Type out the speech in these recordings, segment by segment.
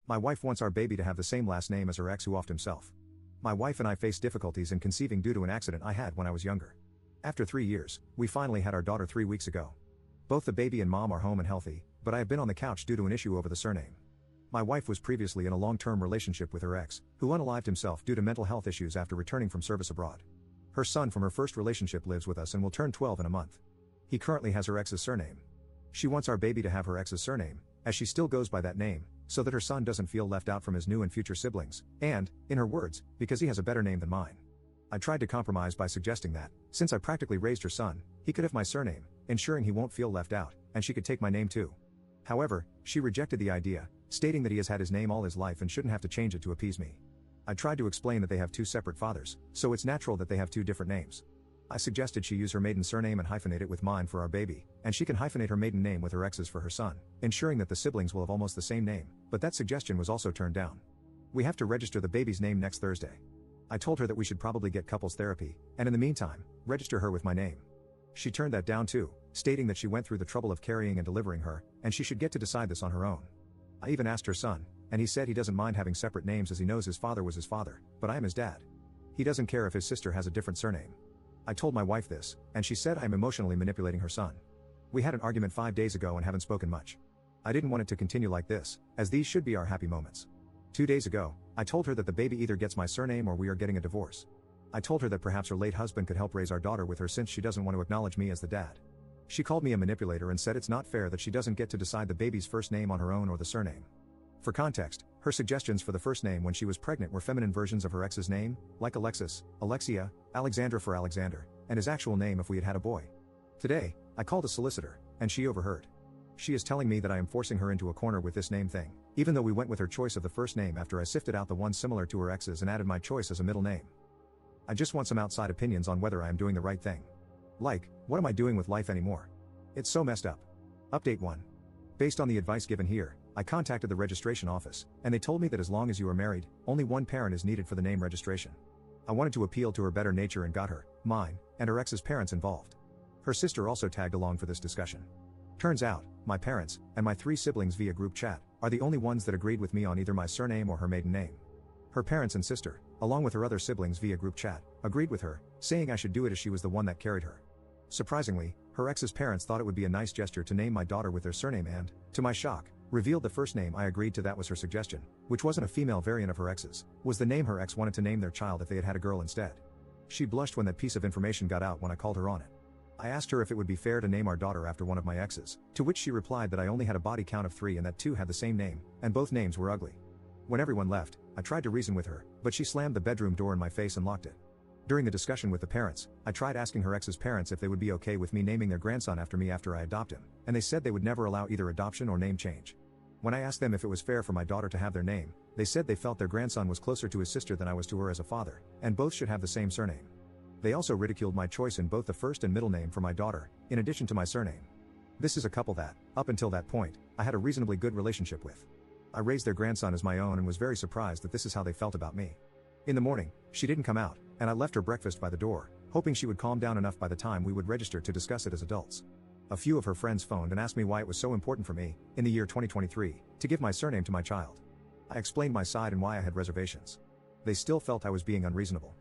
My wife wants our baby to have the same last name as her ex who offed himself. My wife and I faced difficulties in conceiving due to an accident I had when I was younger. After 3 years, we finally had our daughter 3 weeks ago. Both the baby and mom are home and healthy, but I have been on the couch due to an issue over the surname. My wife was previously in a long-term relationship with her ex, who unalived himself due to mental health issues after returning from service abroad. Her son from her first relationship lives with us and will turn 12 in a month. He currently has her ex's surname. She wants our baby to have her ex's surname, as she still goes by that name, so that her son doesn't feel left out from his new and future siblings, and, in her words, because he has a better name than mine. I tried to compromise by suggesting that, since I practically raised her son, he could have my surname, ensuring he won't feel left out, and she could take my name too. However, she rejected the idea, stating that he has had his name all his life and shouldn't have to change it to appease me. I tried to explain that they have two separate fathers, so it's natural that they have two different names. I suggested she use her maiden surname and hyphenate it with mine for our baby, and she can hyphenate her maiden name with her ex's for her son, ensuring that the siblings will have almost the same name, but that suggestion was also turned down. We have to register the baby's name next Thursday. I told her that we should probably get couples therapy, and in the meantime, register her with my name. She turned that down too, stating that she went through the trouble of carrying and delivering her, and she should get to decide this on her own. I even asked her son, and he said he doesn't mind having separate names as he knows his father was his father, but I am his dad. He doesn't care if his sister has a different surname. I told my wife this, and she said I am emotionally manipulating her son. We had an argument 5 days ago and haven't spoken much. I didn't want it to continue like this, as these should be our happy moments. 2 days ago, I told her that the baby either gets my surname or we are getting a divorce. I told her that perhaps her late husband could help raise our daughter with her since she doesn't want to acknowledge me as the dad. She called me a manipulator and said it's not fair that she doesn't get to decide the baby's first name on her own or the surname. For context, her suggestions for the first name when she was pregnant were feminine versions of her ex's name, like Alexis, Alexia, Alexandra for Alexander, and his actual name if we had had a boy. Today, I called a solicitor, and she overheard. She is telling me that I am forcing her into a corner with this name thing, even though we went with her choice of the first name after I sifted out the one similar to her ex's and added my choice as a middle name. I just want some outside opinions on whether I am doing the right thing. Like, what am I doing with life anymore? It's so messed up. Update 1. Based on the advice given here, I contacted the registration office, and they told me that as long as you are married, only one parent is needed for the name registration. I wanted to appeal to her better nature and got her, mine, and her ex's parents involved. Her sister also tagged along for this discussion. Turns out, my parents, and my 3 siblings via group chat, are the only ones that agreed with me on either my surname or her maiden name. Her parents and sister, along with her other siblings via group chat, agreed with her, saying I should do it as she was the one that carried her. Surprisingly, her ex's parents thought it would be a nice gesture to name my daughter with their surname and, to my shock, revealed the first name I agreed to that was her suggestion, which wasn't a female variant of her ex's, was the name her ex wanted to name their child if they had had a girl instead. She blushed when that piece of information got out when I called her on it. I asked her if it would be fair to name our daughter after one of my exes, to which she replied that I only had a body count of 3 and that 2 had the same name, and both names were ugly. When everyone left, I tried to reason with her, but she slammed the bedroom door in my face and locked it. During the discussion with the parents, I tried asking her ex's parents if they would be okay with me naming their grandson after me after I adopt him, and they said they would never allow either adoption or name change. When I asked them if it was fair for my daughter to have their name, they said they felt their grandson was closer to his sister than I was to her as a father, and both should have the same surname. They also ridiculed my choice in both the first and middle name for my daughter, in addition to my surname. This is a couple that, up until that point, I had a reasonably good relationship with. I raised their grandson as my own and was very surprised that this is how they felt about me. In the morning, she didn't come out, and I left her breakfast by the door, hoping she would calm down enough by the time we would register to discuss it as adults. A few of her friends phoned and asked me why it was so important for me, in the year 2023, to give my surname to my child. I explained my side and why I had reservations. They still felt I was being unreasonable.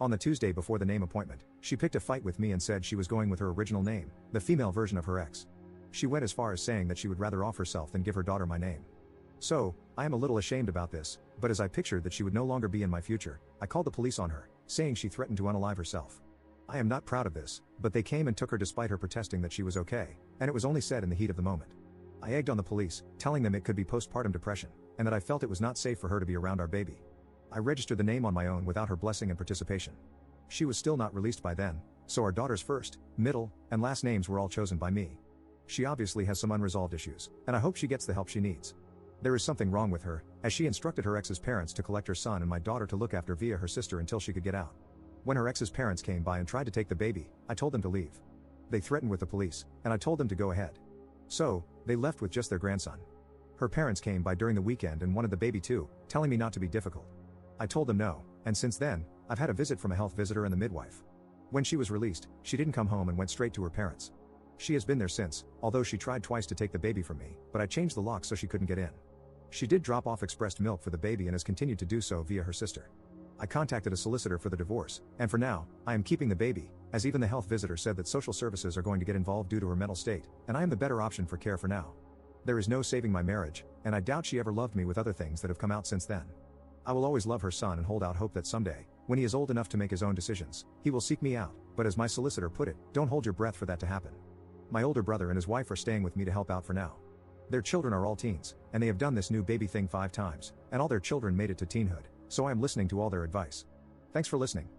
On the Tuesday before the name appointment, she picked a fight with me and said she was going with her original name, the female version of her ex. She went as far as saying that she would rather off herself than give her daughter my name. So, I am a little ashamed about this, but as I pictured that she would no longer be in my future, I called the police on her, saying she threatened to unalive herself. I am not proud of this, but they came and took her despite her protesting that she was okay, and it was only said in the heat of the moment. I egged on the police, telling them it could be postpartum depression, and that I felt it was not safe for her to be around our baby. I registered the name on my own without her blessing and participation. She was still not released by then, so our daughter's first, middle, and last names were all chosen by me. She obviously has some unresolved issues, and I hope she gets the help she needs. There is something wrong with her, as she instructed her ex's parents to collect her son and my daughter to look after via her sister until she could get out. When her ex's parents came by and tried to take the baby, I told them to leave. They threatened with the police, and I told them to go ahead. So, they left with just their grandson. Her parents came by during the weekend and wanted the baby too, telling me not to be difficult. I told them no, and since then, I've had a visit from a health visitor and the midwife. When she was released, she didn't come home and went straight to her parents. She has been there since, although she tried twice to take the baby from me, but I changed the lock so she couldn't get in. She did drop off expressed milk for the baby and has continued to do so via her sister. I contacted a solicitor for the divorce, and for now, I am keeping the baby, as even the health visitor said that social services are going to get involved due to her mental state, and I am the better option for care for now. There is no saving my marriage, and I doubt she ever loved me with other things that have come out since then. I will always love her son and hold out hope that someday, when he is old enough to make his own decisions, he will seek me out, but as my solicitor put it, don't hold your breath for that to happen. My older brother and his wife are staying with me to help out for now. Their children are all teens, and they have done this new baby thing 5 times, and all their children made it to teenhood, so I am listening to all their advice. Thanks for listening.